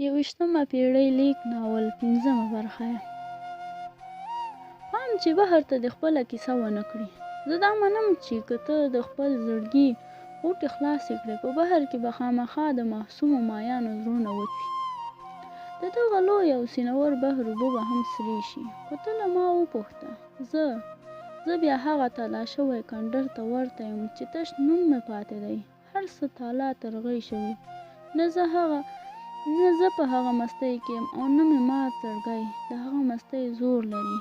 یوویشتمه پېړۍ لیک ناول 5مه برخه. پام چې بهر ته د خپله کیسه ونه کړي. زه دا منم چې که ته د خپل زړګي غوټې خلاصې کړې، په بهر کې به خامخا د معصومو مایانو زړونه وچوي. د دغه لوی او سینور بحر اوبه به هم سرې شي. خو ته له ما وپوښته، زه بیا هغه تالا شوی کنډر ته ورته یم چې تش نوم مې پاتې دی. هر څه تالا ترغۍ شوي. نه زه په هغه مستۍ کې یم او نه مې مات زړګی د هغه مستۍ زور لري.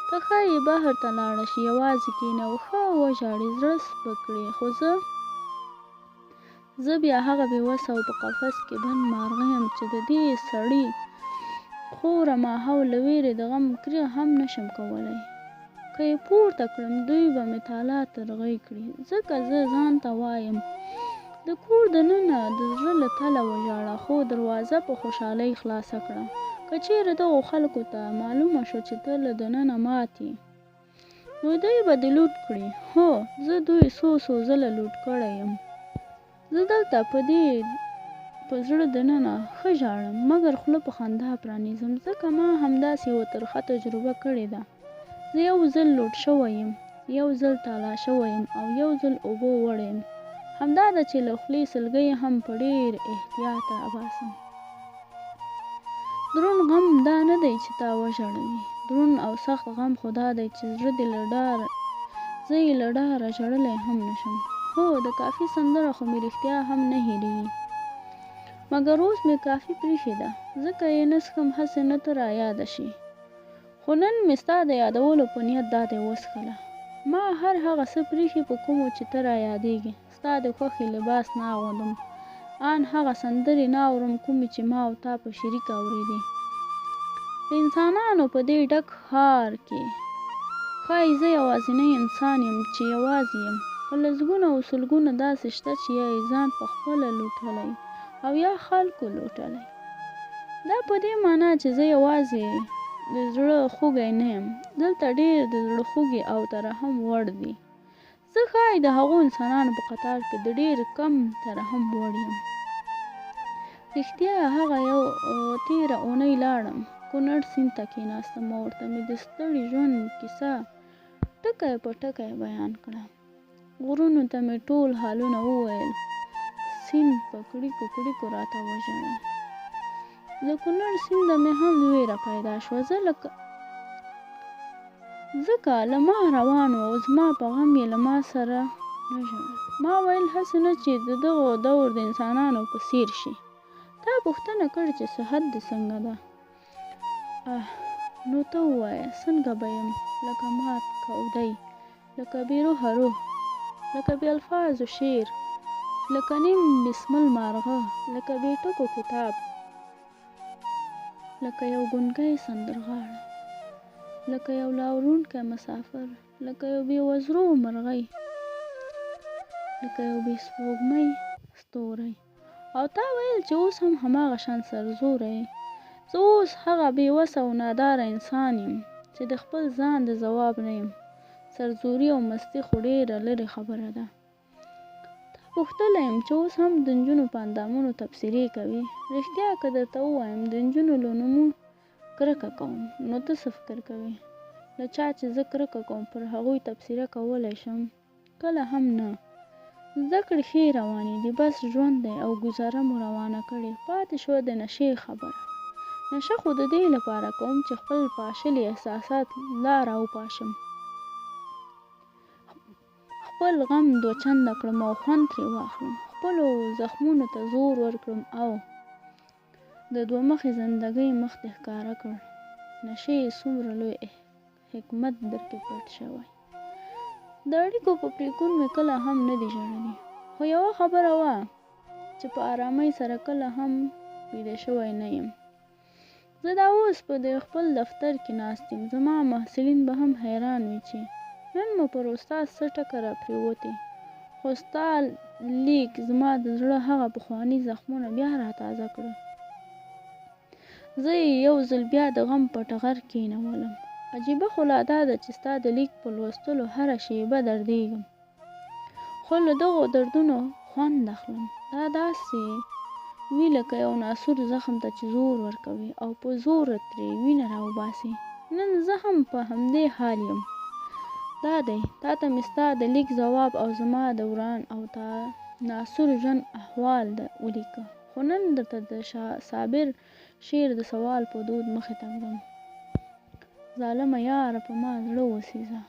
ته ښایي بهر ته لاړه شي، یوازې کښېنه او ښه وژاړې، زړه سپک کړې. خو زه بیا هغه بېوسه او په قفس کې بند مارغه یم چې د دې سړي خوره ماحول له ویرې د غم کریغ هم نشم کولی. که یې پورته کړم دوی به مې تالا ترغۍ کړي. ځکه زه ځان ته وایم د کور دننه د زړه له تله وژاړه، خو دروازه په خوشحالۍ خلاصه کړه. که چېرې دغو خلکو ته معلومه شو چې ته له دننه مات یې، نو دوی به دې لوټ کړي. هو، زه دوی څو ځله لوټ کړی یم. زه دلته په زړه دننه ښه ژاړم، مګر خوله په خندا پرانیزم، ځکه ما همداسې یوه ترخه تجربه کړې ده. زه یو ځل لوټ شوی یم، یو ځل تالا شوی یم او یو ځل اوبو وړی یم. همدا ده چې له خولې سلګۍ هم په ډېر احتیاط راباسم. دروند غم دا نه دی چې تا وژړوي. دروند او سخت غم خو دا دی چې زه یې له ډاره ژړلی هم نشم. هو، د کافي سندره خو مې رښتیا هم نه هېرېږي، مګر اوس مې کافي پرېښې ده، ځکه یې نه څښم هسې نه ته رایاده شي. خو نن مې ستا د یادولو په نیت دا دی وڅښله. ما هر هغه څه پرېښي په کومو چې ته رایادېږې. ستا د خوښې لباس نه اغوندم، آن هغه سندرې نه اورم کومې چې ما او تا په شریک اورېدې. د انسانانو په دې ډک ښار کې ښایي زه یوازینی انسان یم چې یوازې یم. په لسګونه او سلګونه داسې شته چې یا یې ځان په خپله لوټلی او یا خلکو لوټلی. دا په دې معنا چې زه یوازې د زړه خوږی نه یم. دلته ډېر د زړه خوږې او ترحم وړ دي. زه ښایي د هغو انسانانو په قطار کې د ډېر کم ترحم وړ یم. رښتیا هغه یو تېره اونۍ لاړم، کونړ سیند ته کېناستم او ورته مې د ستړي ژوند کیسه ټکی په ټکی بیان کړه. غرونو ته مې ټول حالونه وویل. سیند په کړیکو راته وژړل. له کونړ سینده مې هم ویره پیدا شوه، ځکه له ما روان و او زما په غم یې له ما سره نه ژړل. ما ویل هسې نه چې د دغه دور د انسانانو په څېر شي. تا پوښتنه کړې چې صحت دې څنګه ده؟ نو ته ووایه څنګه به یم؟ لکه مات کودی، لکه بې روحه روح، لکه بې الفاظو شعر، لکه نیم بسمل مارغه، لکه بې ټکو کتاب، لکه یو ګونګی سندرغاړی، لکه یو لاورونکی مسافر، لکه یو بې وزرو مرغۍ، لکه یو بې سپوږمۍ ستوری. او تا ویل چې اوس هم هماغه شان سرزوری یې. زه اوس هغه بې وسه او ناداره انسان یم چې د خپل ځان د ځواب نه یم. سرزوري او مستي خو ډېره لرې خبره ده. تا پوښتلی یم چې اوس هم د نجونو په اندامونو تبصرې کوي. رښتیا که درته ووایم د نجونو له نومو کرکه کوم. نو ته څه فکر کوې؟ له چا چې زه کرکه کوم پر هغوی تبصره کولی شم؟ کله هم نه. زده کړې ښې روانې دي، بس ژوند دی او ګذاره مو روانه کړې. پاتې شوه د نشې خبره. نشه خو د دې لپاره کوم چې خپل پاشلي احساسات لاره وپاشم، خپل غم دوه چنده کړم او خوند ترې واخلم، خپلو زخمونو ته زور ورکړم او د دوه مخې زندګۍ مخ دې ښکاره کړ. نشې څومره لوی حکمت درکې پټ شوی. د اړیکو په پرېکون مې کله هم نه دي ژړلي. خو یوه خبره وه چې په آرامۍ سره کله هم ویده شوی نه یم. زه دا اوس په خپل دفتر کې ناست یم. زما محصلین به هم حیران وي چې نن مو پر استاد څه ټکه راپرېوتې. خو ستا لیک زما د زړه هغه پخواني زخمونه بیا راتازه کړل. زه یې یو ځل بیا د غم په ټغر کېنولم. عجیبه خو لا دا ده چې ستا د لیک په لوستلو هره شېبه دردېږم، خو له دغو دردونو خوند اخلم. دا داسې وي لکه یو ناسور زخم ته چې زور ورکوي او په زوره ترې وینه راوباسي. نن زه هم په همدې حال یم. دا دی تا ته مې ستا د لیک ځواب او زما د وران او تا ناسور ژوند احوال ولیکه. خو نن درته د صابر شعر د سوال په دود مخې ته ږدم. ظالمه یاره په ما زړه وسېزه.